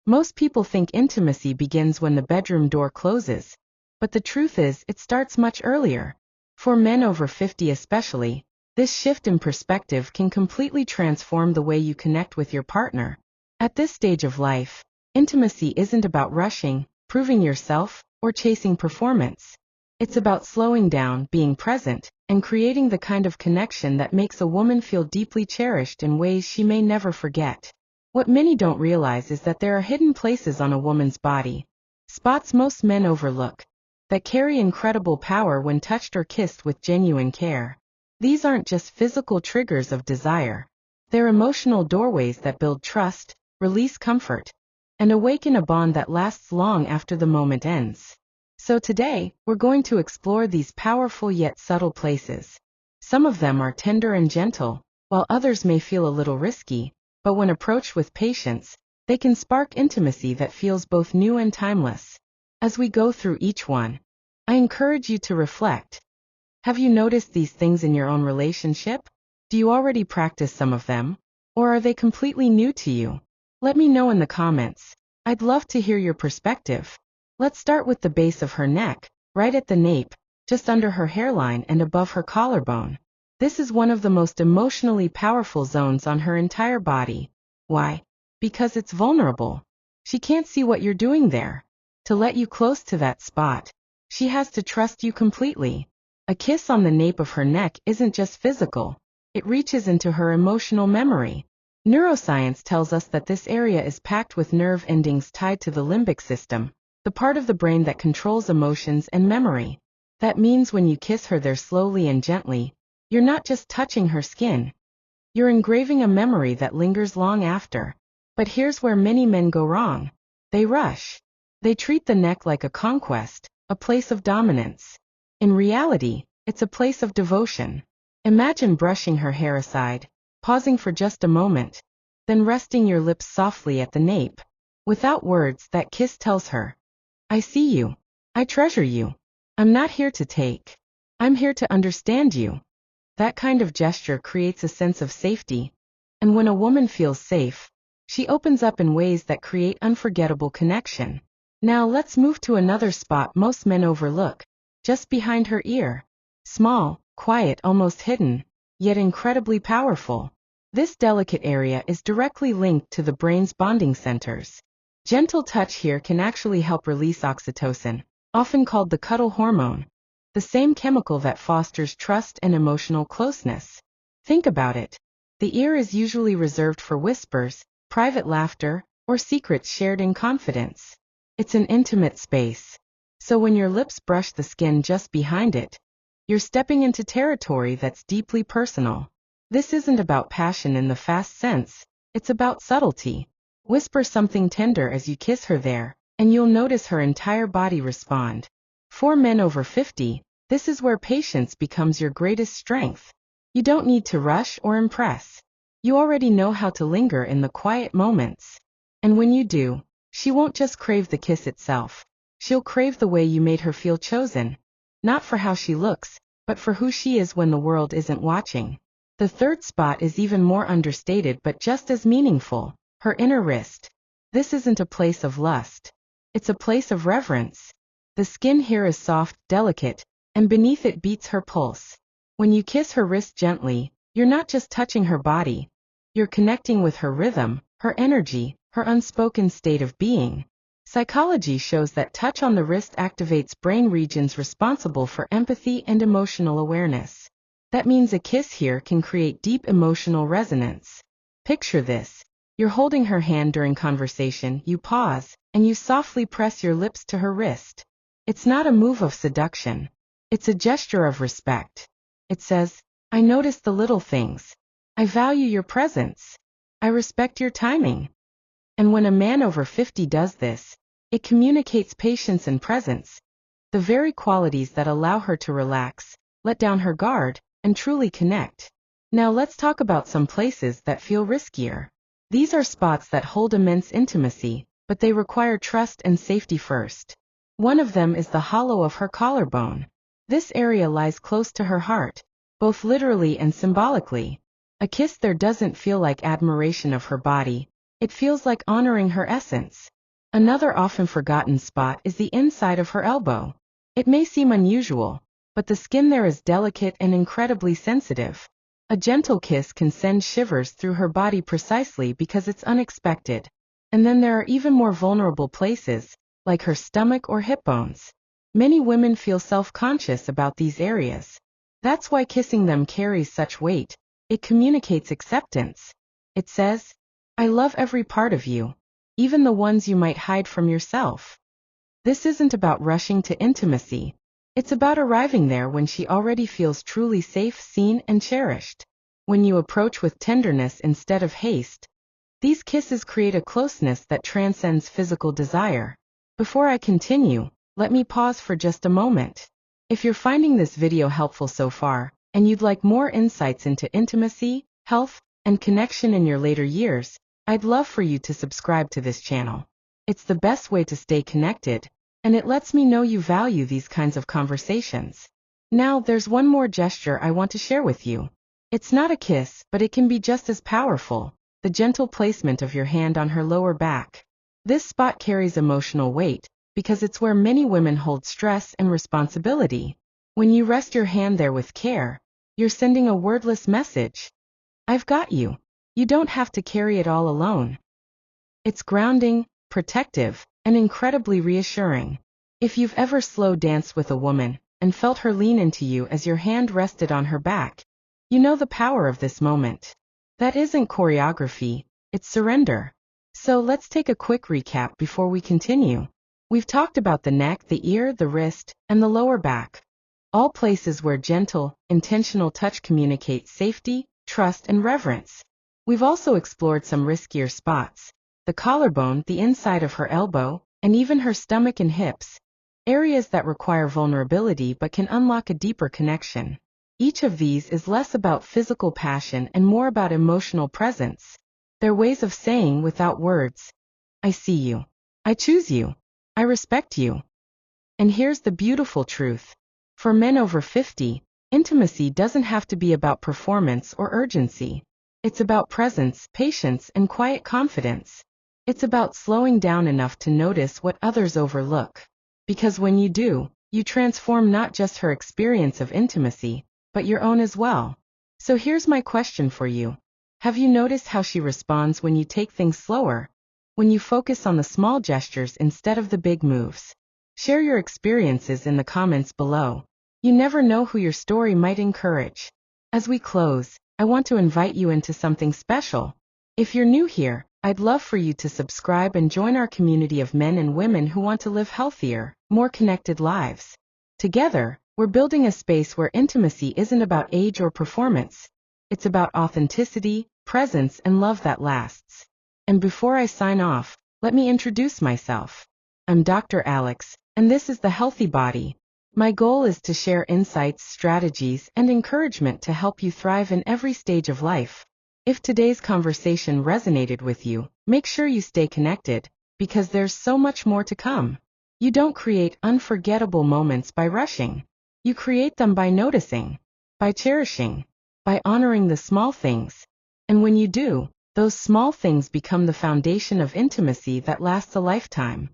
Most people think intimacy begins when the bedroom door closes, but the truth is it starts much earlier. For men over 50 especially, this shift in perspective can completely transform the way you connect with your partner. At this stage of life, intimacy isn't about rushing, proving yourself, or chasing performance. It's about slowing down, being present, and creating the kind of connection that makes a woman feel deeply cherished in ways she may never forget. What many don't realize is that there are hidden places on a woman's body, spots most men overlook, that carry incredible power when touched or kissed with genuine care. These aren't just physical triggers of desire. They're emotional doorways that build trust, release comfort, and awaken a bond that lasts long after the moment ends. So today, we're going to explore these powerful yet subtle places. Some of them are tender and gentle, while others may feel a little risky, but when approached with patience, they can spark intimacy that feels both new and timeless. As we go through each one, I encourage you to reflect. Have you noticed these things in your own relationship? Do you already practice some of them? Or are they completely new to you? Let me know in the comments. I'd love to hear your perspective. Let's start with the base of her neck, right at the nape, just under her hairline and above her collarbone. This is one of the most emotionally powerful zones on her entire body. Why? Because it's vulnerable. She can't see what you're doing there. To let you close to that spot, she has to trust you completely. A kiss on the nape of her neck isn't just physical, it reaches into her emotional memory. Neuroscience tells us that this area is packed with nerve endings tied to the limbic system, the part of the brain that controls emotions and memory. That means when you kiss her there slowly and gently, you're not just touching her skin. You're engraving a memory that lingers long after. But here's where many men go wrong. They rush. They treat the neck like a conquest, a place of dominance. In reality, it's a place of devotion. Imagine brushing her hair aside, pausing for just a moment, then resting your lips softly at the nape. Without words, that kiss tells her, I see you. I treasure you. I'm not here to take. I'm here to understand you. That kind of gesture creates a sense of safety. And when a woman feels safe, she opens up in ways that create unforgettable connection. Now let's move to another spot most men overlook, just behind her ear. Small, quiet, almost hidden, yet incredibly powerful. This delicate area is directly linked to the brain's bonding centers. Gentle touch here can actually help release oxytocin, often called the cuddle hormone, the same chemical that fosters trust and emotional closeness. Think about it. The ear is usually reserved for whispers, private laughter, or secrets shared in confidence. It's an intimate space. So when your lips brush the skin just behind it, you're stepping into territory that's deeply personal. This isn't about passion in the fast sense, it's about subtlety. Whisper something tender as you kiss her there, and you'll notice her entire body respond. For men over 50, this is where patience becomes your greatest strength. You don't need to rush or impress. You already know how to linger in the quiet moments. And when you do, she won't just crave the kiss itself. She'll crave the way you made her feel chosen. Not for how she looks, but for who she is when the world isn't watching. The third spot is even more understated but just as meaningful, her inner wrist. This isn't a place of lust. It's a place of reverence. The skin here is soft, delicate, and beneath it beats her pulse. When you kiss her wrist gently, you're not just touching her body. You're connecting with her rhythm, her energy, her unspoken state of being. Psychology shows that touch on the wrist activates brain regions responsible for empathy and emotional awareness. That means a kiss here can create deep emotional resonance. Picture this. You're holding her hand during conversation, you pause, and you softly press your lips to her wrist. It's not a move of seduction. It's a gesture of respect. It says, I notice the little things. I value your presence. I respect your timing. And when a man over 50 does this, it communicates patience and presence, the very qualities that allow her to relax, let down her guard, and truly connect. Now let's talk about some places that feel riskier. These are spots that hold immense intimacy, but they require trust and safety first. One of them is the hollow of her collarbone. This area lies close to her heart, both literally and symbolically. A kiss there doesn't feel like admiration of her body. It feels like honoring her essence. Another often forgotten spot is the inside of her elbow. It may seem unusual, but the skin there is delicate and incredibly sensitive. A gentle kiss can send shivers through her body precisely because it's unexpected. And then there are even more vulnerable places, like her stomach or hip bones. Many women feel self-conscious about these areas. That's why kissing them carries such weight. It communicates acceptance. It says, I love every part of you, even the ones you might hide from yourself. This isn't about rushing to intimacy. It's about arriving there when she already feels truly safe, seen, and cherished. When you approach with tenderness instead of haste, these kisses create a closeness that transcends physical desire. Before I continue, let me pause for just a moment. If you're finding this video helpful so far, and you'd like more insights into intimacy, health, and connection in your later years, I'd love for you to subscribe to this channel. It's the best way to stay connected, and it lets me know you value these kinds of conversations. Now, there's one more gesture I want to share with you. It's not a kiss, but it can be just as powerful: the gentle placement of your hand on her lower back. This spot carries emotional weight, because it's where many women hold stress and responsibility. When you rest your hand there with care, you're sending a wordless message. I've got you. You don't have to carry it all alone. It's grounding, protective, and incredibly reassuring. If you've ever slow danced with a woman and felt her lean into you as your hand rested on her back, you know the power of this moment. That isn't choreography, it's surrender. So let's take a quick recap before we continue. We've talked about the neck, the ear, the wrist, and the lower back. All places where gentle, intentional touch communicates safety, trust, and reverence. We've also explored some riskier spots: the collarbone, the inside of her elbow, and even her stomach and hips. Areas that require vulnerability but can unlock a deeper connection. Each of these is less about physical passion and more about emotional presence. They're ways of saying without words, I see you. I choose you. I respect you. And here's the beautiful truth. For men over 50, intimacy doesn't have to be about performance or urgency. It's about presence, patience, and quiet confidence. It's about slowing down enough to notice what others overlook. Because when you do, you transform not just her experience of intimacy, but your own as well. So here's my question for you. Have you noticed how she responds when you take things slower? When you focus on the small gestures instead of the big moves? Share your experiences in the comments below. You never know who your story might encourage. As we close, I want to invite you into something special. If you're new here, I'd love for you to subscribe and join our community of men and women who want to live healthier, more connected lives. Together, we're building a space where intimacy isn't about age or performance. It's about authenticity, presence, and love that lasts. And before I sign off, let me introduce myself. I'm Dr. Alex, and this is The Healthy Body. My goal is to share insights, strategies, and encouragement to help you thrive in every stage of life. If today's conversation resonated with you, make sure you stay connected, because there's so much more to come. You don't create unforgettable moments by rushing. You create them by noticing, by cherishing, by honoring the small things. And when you do, those small things become the foundation of intimacy that lasts a lifetime.